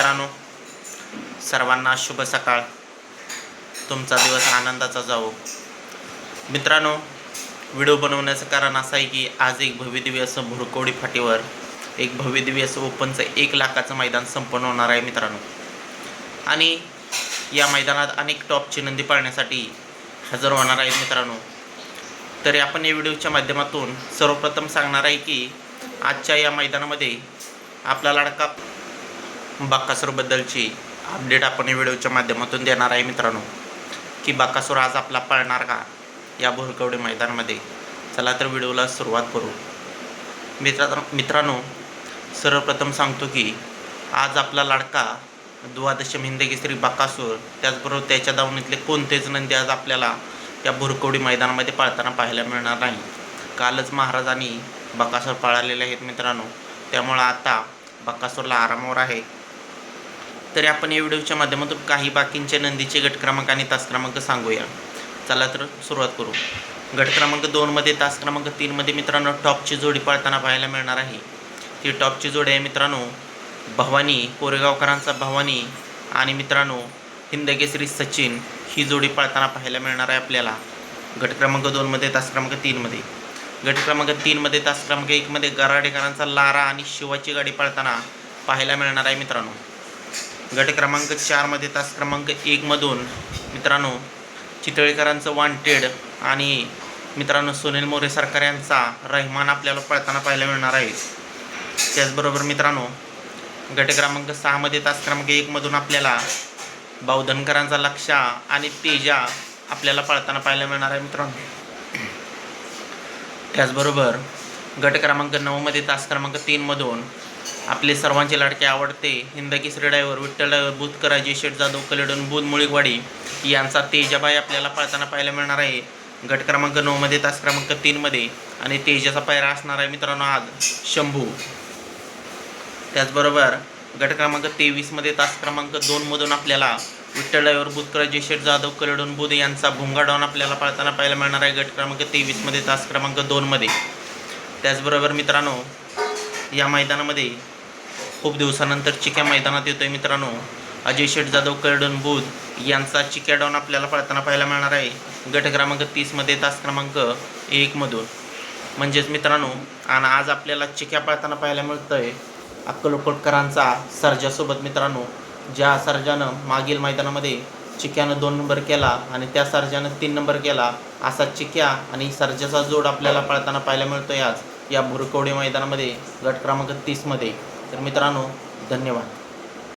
मित्रांनो, सर्वांना शुभ सकाळ. तुमचा दिवस आनंदाचा जावो. मित्रांनो, व्हिडिओ बनवण्याचं कारण असं आहे की आज एक भव्यदिव्य असं भुरकवडी फाटीवर एक भव्यदिव्य असं ओपनचं 1 लाखाचं मैदान संपन्न होणार आहे मित्रांनो. आणि या मैदानात अनेक टॉपची नंदी पाळण्यासाठी हजर होणार आहेत मित्रांनो. तरी आपण या व्हिडिओच्या माध्यमातून सर्वप्रथम सांगणार आहे की आजच्या या मैदानामध्ये आपला लाडका बकासूरबद्दलची अपडेट आपण या व्हिडिओच्या माध्यमातून देणार आहे मित्रांनो, की बकासूर आज आपला पळणार का या भुरकवडी मैदानामध्ये. चला तर व्हिडिओला सुरुवात करू. मित्रांनो, सर्वप्रथम सांगतो की आज आपला लाडका द्वादशम हिंदकेसरी बकासूर, त्याचबरोबर त्याच्या दावणीतले कोणतेच नंदी आज आपल्याला या भुरकवडी मैदानामध्ये पाळताना पाहायला मिळणार नाही. कालच महाराजांनी बकासूर पाळलेले आहेत मित्रांनो, त्यामुळं आता बकासूरला आरामावर आहे. तरी आपण या व्हिडिओच्या माध्यमातून काही बाकींचे नंदीचे गट क्रमांक आणि तास क्रमांक सांगूया. चला तर सुरुवात करू. गट क्रमांक 2मध्ये तास क्रमांक 3मध्ये मित्रांनो टॉपची जोडी पाळताना पाहायला मिळणार आहे. ती टॉपची जोडी आहे मित्रांनो भवानी, कोरेगावकरांचा भवानी आणि मित्रांनो हिंदकेसरी सचिन, ही जोडी पाळताना पाहायला मिळणार आहे आपल्याला गट क्रमांक 2मध्ये तास क्रमांक 3मध्ये. गट क्रमांक 3मध्ये तास क्रमांक 1मध्ये गराडेकरांचा लारा आणि शिवाची गाडी पाळताना पाहायला मिळणार आहे मित्रांनो. गट क्रमांक 4मध्ये तास क्रमांक 1मधून मित्रांनो चितळेकरांचं वांटेड आणि मित्रांनो सुनील मोरे सरकार यांचा रहमान आपल्याला पळताना पाहायला मिळणार आहे. त्याचबरोबर मित्रांनो गट क्रमांक 6मध्ये तास क्रमांक 1मधून आपल्याला बावधनकरांचा लक्षा आणि तेजा आपल्याला पळताना पाहायला मिळणार आहे मित्रांनो. त्याचबरोबर गट क्रमांक 9मध्ये तास क्रमांक 3मधून आपले सर्वांचे लाडके आवडते हिंदकेसरी ड्रायव्हर विठ्ठल ड्रायव्हर बुधकर, अजय शेठ जाधव कलेडून बुध मुळीकवाडी यांचा तेजाबाई आपल्याला पाळताना पाहायला मिळणार आहे गट क्रमांक 9मध्ये तास क्रमांक 3मध्ये. आणि तेजाचा पायरा असणार आहे मित्रांनो आज शंभू. त्याचबरोबर गट क्रमांक 23मध्ये तास क्रमांक 2मधून आपल्याला विठ्ठल ड्रायव्हर बुधकर, अजय शेठ जाधव कलेडून बुध यांचा भुंगा डॉन आपल्याला पाळताना पाहायला मिळणार आहे गट क्रमांक 23मध्ये तास क्रमांक 2मध्ये. त्याचबरोबर मित्रांनो या मैदानामध्ये खूप दिवसानंतर चिक्या मैदानात येतोय मित्रांनो अजय शेठ जाधव कलेडून बुध यांचा चिक्या डॉन आपल्याला पळताना पाहायला मिळणार आहे गट क्रमांक 30मध्ये तास क्रमांक 1मधून. म्हणजेच मित्रांनो आणि आज आपल्याला चिक्या पळताना पाहायला मिळतंय अक्कलकोटकरांचा सर्जासोबत मित्रांनो. ज्या सर्जानं मागील मैदानामध्ये चिक्यानं 2 नंबर केला आणि त्या सर्जानं 3 नंबर केला, असा चिक्या आणि सर्जाचा जोड आपल्याला पळताना पाहायला मिळतोय आज या भुरकवडी मैदानामध्ये गट क्रमांक 30मध्ये. तर मित्रांनो धन्यवाद.